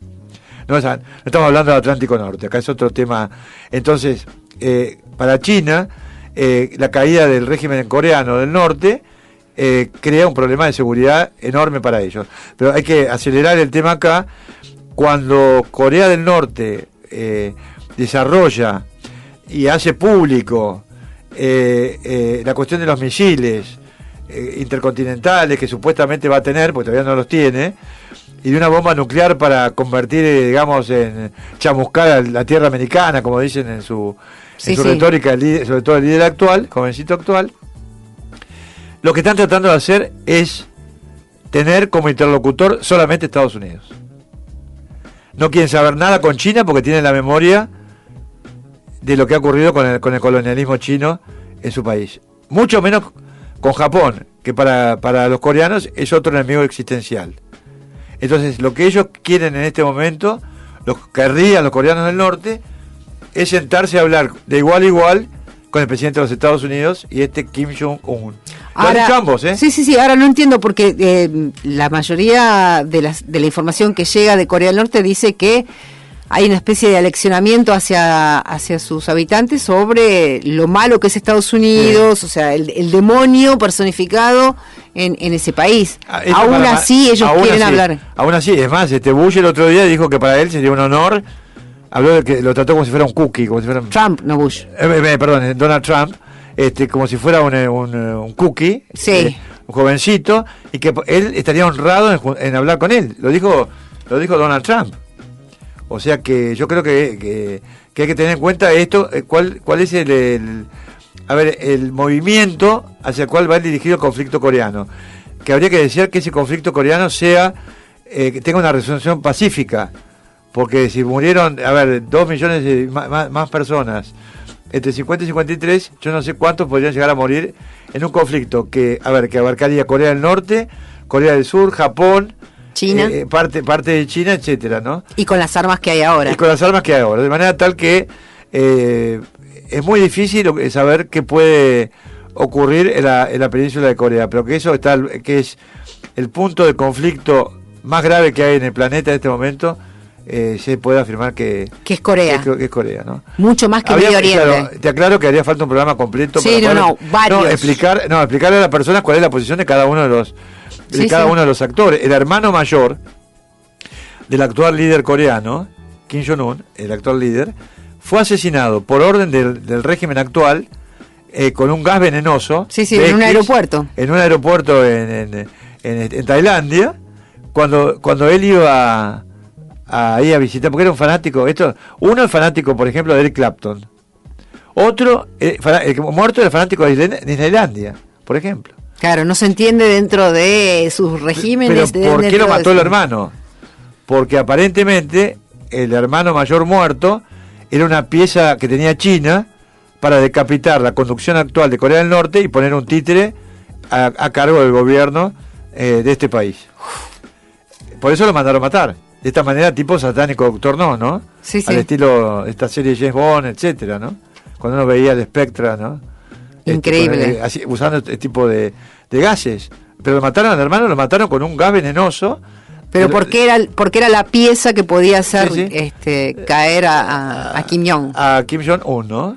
Speaker 3: No estamos hablando del Atlántico Norte, acá es otro tema. Entonces, para China, la caída del régimen coreano del norte crea un problema de seguridad enorme para ellos. Pero hay que acelerar el tema acá. Cuando Corea del Norte desarrolla y hace público la cuestión de los misiles intercontinentales que supuestamente va a tener, porque todavía no los tiene, y de una bomba nuclear para convertir, en chamuscar a la tierra americana, como dicen en su retórica, sobre todo el líder actual, jovencito actual, lo que están tratando de hacer es tener como interlocutor solamente Estados Unidos. no quieren saber nada con China porque tienen la memoria de lo que ha ocurrido con el colonialismo chino en su país. Mucho menos con Japón, que para los coreanos es otro enemigo existencial. Entonces, lo que ellos quieren en este momento, lo que querrían los coreanos del norte, es sentarse a hablar de igual a igual con el presidente de los Estados Unidos y Kim Jong-un. Lo han dicho ambos, ¿eh?
Speaker 2: Sí, ahora no entiendo porque la mayoría de la información que llega de Corea del Norte dice que hay una especie de aleccionamiento hacia sus habitantes sobre lo malo que es Estados Unidos, o sea, el demonio personificado en ese país. Aún así ellos quieren hablar.
Speaker 3: Aún así, es más, Bush el otro día dijo que para él sería un honor, habló de que lo trató como si fuera un cookie, como si fuera
Speaker 2: Trump, no Bush.
Speaker 3: Perdón, Donald Trump, como si fuera un cookie,
Speaker 2: sí.
Speaker 3: Un jovencito, y que él estaría honrado en hablar con él. Lo dijo Donald Trump. O sea que yo creo que hay que tener en cuenta esto, cuál es el movimiento hacia el cual va dirigido el conflicto coreano. Que habría que desear que ese conflicto coreano que tenga una resolución pacífica, porque si murieron, 2 millones más personas, entre 50 y 53, yo no sé cuántos podrían llegar a morir en un conflicto que abarcaría Corea del Norte, Corea del Sur, Japón,
Speaker 2: China,
Speaker 3: parte de China, etcétera, ¿no?
Speaker 2: Y con las armas que hay ahora.
Speaker 3: De manera tal que es muy difícil saber qué puede ocurrir en la península de Corea, pero que es el punto de conflicto más grave que hay en el planeta en este momento, se puede afirmar que
Speaker 2: es Corea.
Speaker 3: Que es Corea, ¿no?
Speaker 2: Mucho más que Medio Oriente.
Speaker 3: Claro, te aclaro que haría falta un programa completo
Speaker 2: para varios.
Speaker 3: Explicarle a las personas cuál es la posición de cada uno de los uno de los actores. El hermano mayor del actual líder coreano, Kim Jong-un, el actual líder, fue asesinado por orden del régimen actual con un gas venenoso.
Speaker 2: En un aeropuerto.
Speaker 3: En un aeropuerto en Tailandia, cuando él iba a visitar, porque era un fanático. Uno es fanático, por ejemplo, de Eric Clapton. Otro, el muerto era fanático de Disneylandia, por ejemplo.
Speaker 2: Claro, no se entiende dentro de sus regímenes.
Speaker 3: Pero ¿por qué lo mató el hermano? Porque aparentemente el hermano mayor muerto era una pieza que tenía China para decapitar la conducción actual de Corea del Norte y poner un títere a cargo del gobierno de este país. Por eso lo mandaron matar. De esta manera, tipo satánico Doctor ¿no?
Speaker 2: Sí.
Speaker 3: Al estilo esta serie James Bond, etcétera, ¿no? Cuando uno veía el Spectra, ¿no?
Speaker 2: Increíble.
Speaker 3: Usando este tipo de gases. Pero lo mataron al hermano, lo mataron con un gas venenoso.
Speaker 2: Pero porque era la pieza que podía hacer caer a Kim Jong.
Speaker 3: A Kim Jong-un, ¿no?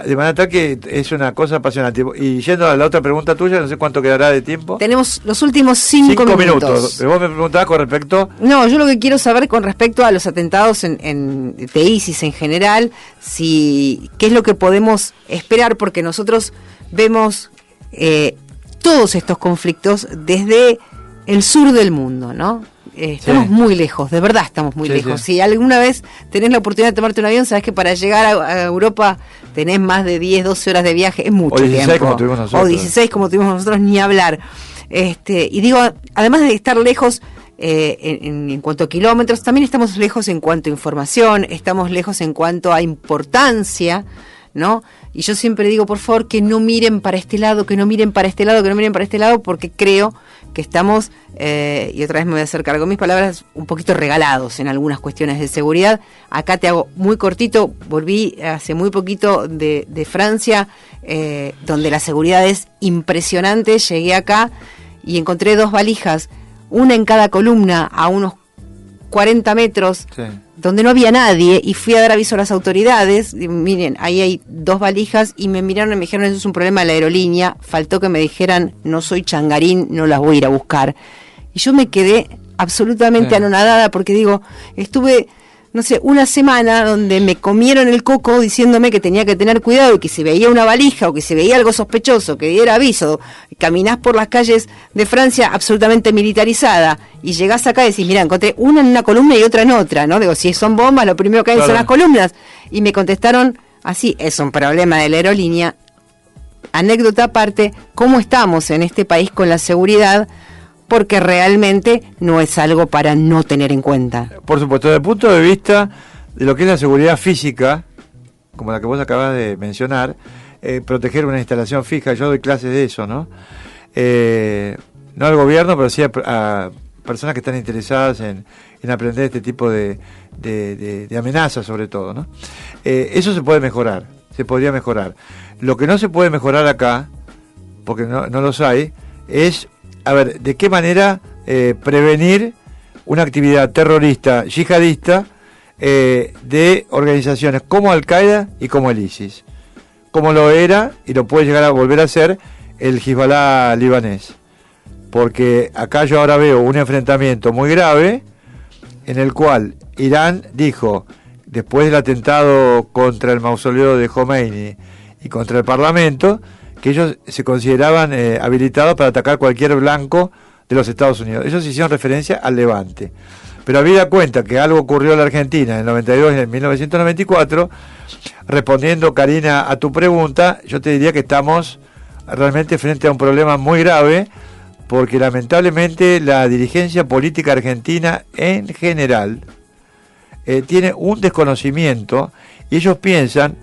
Speaker 3: De manera tal que es una cosa apasionante. Y yendo a la otra pregunta tuya, no sé cuánto quedará de tiempo.
Speaker 2: Tenemos los últimos 5 minutos.
Speaker 3: Pero vos me preguntabas con respecto...
Speaker 2: No, yo lo que quiero saber con respecto a los atentados de ISIS en general, qué es lo que podemos esperar, porque nosotros vemos todos estos conflictos desde el sur del mundo, ¿no? Estamos muy lejos, de verdad estamos muy lejos. Si alguna vez tenés la oportunidad de tomarte un avión, sabés que para llegar a Europa tenés más de 10, 12 horas de viaje, es mucho tiempo. O 16 como tuvimos nosotros, ni hablar. Y digo, además de estar lejos en cuanto a kilómetros, también estamos lejos en cuanto a información, estamos lejos en cuanto a importancia, ¿no? Y yo siempre digo, por favor, que no miren para este lado, que no miren para este lado, porque creo que estamos, y otra vez me voy a hacer cargo de mis palabras, un poquito regalados en algunas cuestiones de seguridad. Acá te hago muy cortito, volví hace muy poquito de Francia, donde la seguridad es impresionante. Llegué acá y encontré 2 valijas, una en cada columna, a unos 40 metros, donde no había nadie, y fui a dar aviso a las autoridades. Y miren, ahí hay 2 valijas, y me miraron y me dijeron, eso es un problema de la aerolínea. Faltó que me dijeran, no soy changarín, no las voy a ir a buscar. Y yo me quedé absolutamente anonadada, porque digo, estuve, no sé, una semana donde me comieron el coco diciéndome que tenía que tener cuidado, y que si veía una valija o que si veía algo sospechoso, que diera aviso. Caminás por las calles de Francia absolutamente militarizada, y llegás acá y decís, mira, encontré una en una columna y otra en otra, ¿no? Digo, si son bombas, lo primero que hay son las columnas. Y me contestaron así, es un problema de la aerolínea. Anécdota aparte, ¿cómo estamos en este país con la seguridad? porque realmente no es algo para no tener en cuenta.
Speaker 3: Por supuesto, desde el punto de vista de lo que es la seguridad física, como la que vos acabas de mencionar, proteger una instalación fija, yo doy clases de eso, ¿no? No al gobierno, pero sí a personas que están interesadas en aprender este tipo de amenazas, sobre todo, ¿no? Eso se puede mejorar, se podría mejorar. Lo que no se puede mejorar acá, porque no los hay, es, a ver, de qué manera prevenir una actividad terrorista, yihadista, de organizaciones como Al-Qaeda y como el ISIS, como lo era y lo puede llegar a volver a ser el Hezbollah libanés. Porque acá yo ahora veo un enfrentamiento muy grave en el cual Irán dijo, después del atentado contra el mausoleo de Khomeini y contra el Parlamento, que ellos se consideraban habilitados para atacar cualquier blanco de los Estados Unidos. Ellos hicieron referencia al Levante. Pero habida cuenta que algo ocurrió en la Argentina en el 92 y en 1994, respondiendo, Karina, a tu pregunta, yo te diría que estamos realmente frente a un problema muy grave, porque lamentablemente la dirigencia política argentina en general tiene un desconocimiento, y ellos piensan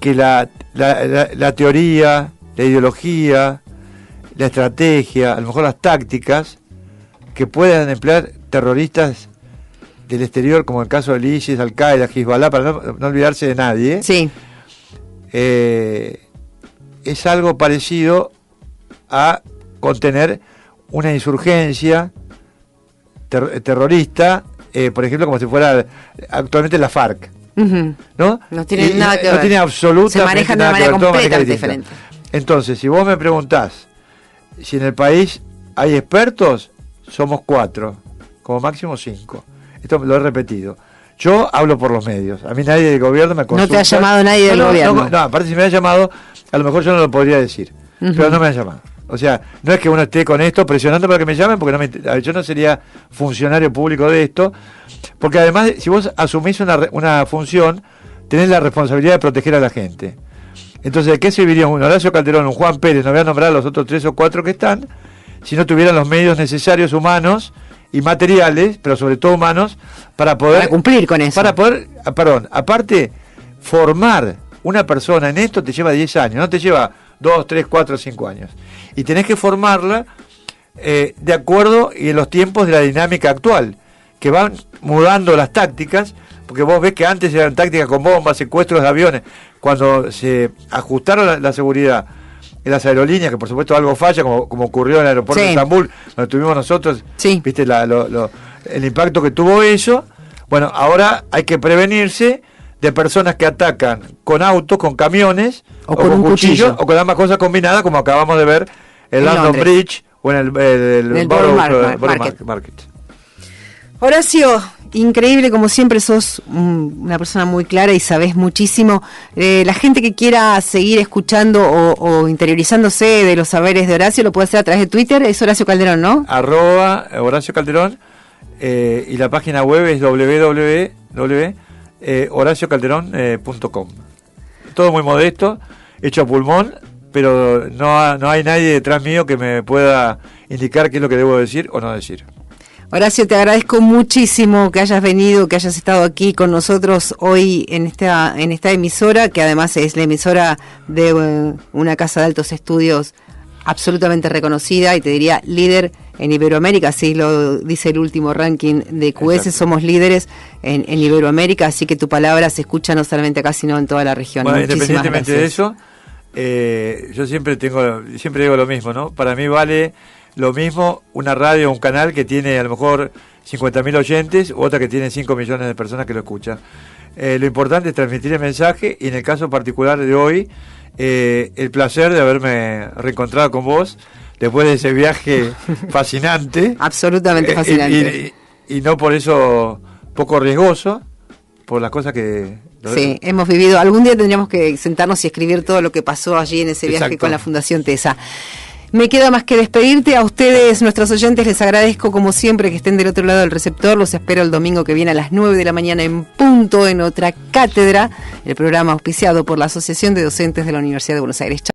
Speaker 3: que la teoría, la ideología, la estrategia, a lo mejor las tácticas que puedan emplear terroristas del exterior, como el caso del ISIS, Al-Qaeda, Hezbollah, para no olvidarse de nadie,
Speaker 2: sí,
Speaker 3: es algo parecido a contener una insurgencia terrorista, por ejemplo, como si fuera actualmente la FARC, ¿no?
Speaker 2: No tiene nada que ver.
Speaker 3: No tiene absolutamente
Speaker 2: se manejan de
Speaker 3: nada
Speaker 2: manera
Speaker 3: que ver,
Speaker 2: completamente diferente.
Speaker 3: Entonces, si vos me preguntás si en el país hay expertos, somos 4, como máximo 5. Esto lo he repetido. Yo hablo por los medios. A mí nadie del gobierno me consulta.
Speaker 2: No te ha llamado nadie del gobierno.
Speaker 3: No, aparte si me ha llamado, a lo mejor yo no lo podría decir. Pero no me han llamado. O sea, no es que uno esté con esto presionando para que me llamen, porque yo no sería funcionario público de esto. Porque además, si vos asumís una función, tenés la responsabilidad de proteger a la gente. Entonces, ¿de qué serviría un Horacio Calderón, un Juan Pérez, no voy a nombrar a los otros 3 o 4 que están, si no tuvieran los medios necesarios humanos y materiales, pero sobre todo humanos, para
Speaker 2: cumplir con eso?
Speaker 3: Para poder, aparte, formar una persona en esto te lleva 10 años, no te lleva 2, 3, 4, 5 años. Y tenés que formarla de acuerdo y en los tiempos de la dinámica actual, que van mudando las tácticas, porque vos ves que antes eran tácticas con bombas, secuestros de aviones. Cuando se ajustaron la seguridad en las aerolíneas, que por supuesto algo falla, como ocurrió en el aeropuerto de Estambul, donde tuvimos nosotros, viste el impacto que tuvo eso. Bueno, ahora hay que prevenirse de personas que atacan con autos, con camiones, o con un cuchillo, o con ambas cosas combinadas, como acabamos de ver en London Bridge o en el Borough Market.
Speaker 2: Horacio, increíble, como siempre sos una persona muy clara y sabés muchísimo. La gente que quiera seguir escuchando o interiorizándose de los saberes de Horacio lo puede hacer a través de Twitter, es Horacio Calderón, ¿no?
Speaker 3: @Horacio Calderón, y la página web es www.horaciocalderón.com. Todo muy modesto, hecho a pulmón, pero no hay nadie detrás mío que me pueda indicar qué es lo que debo decir o no decir.
Speaker 2: Horacio, te agradezco muchísimo que hayas venido, que hayas estado aquí con nosotros hoy en esta emisora, que además es la emisora de una casa de altos estudios absolutamente reconocida y te diría líder en Iberoamérica, así lo dice el último ranking de QS. Exacto. Somos líderes en Iberoamérica, así que tu palabra se escucha no solamente acá, sino en toda la región.
Speaker 3: Bueno,
Speaker 2: muchísimas
Speaker 3: independientemente
Speaker 2: gracias.
Speaker 3: de eso, yo siempre digo lo mismo, ¿no? Para mí vale lo mismo una radio o un canal que tiene a lo mejor 50.000 oyentes, u otra que tiene 5 millones de personas que lo escuchan. Lo importante es transmitir el mensaje, y en el caso particular de hoy, el placer de haberme reencontrado con vos después de ese viaje fascinante.
Speaker 2: Absolutamente fascinante.
Speaker 3: Y no por eso poco riesgoso, por las cosas que...
Speaker 2: Sí, hemos vivido. Algún día tendríamos que sentarnos y escribir todo lo que pasó allí en ese viaje. Exacto. Con la Fundación TESA. Me queda más que despedirte. A ustedes, nuestros oyentes, les agradezco como siempre que estén del otro lado del receptor. Los espero el domingo que viene a las 9 de la mañana en punto en otra cátedra, el programa auspiciado por la Asociación de Docentes de la Universidad de Buenos Aires.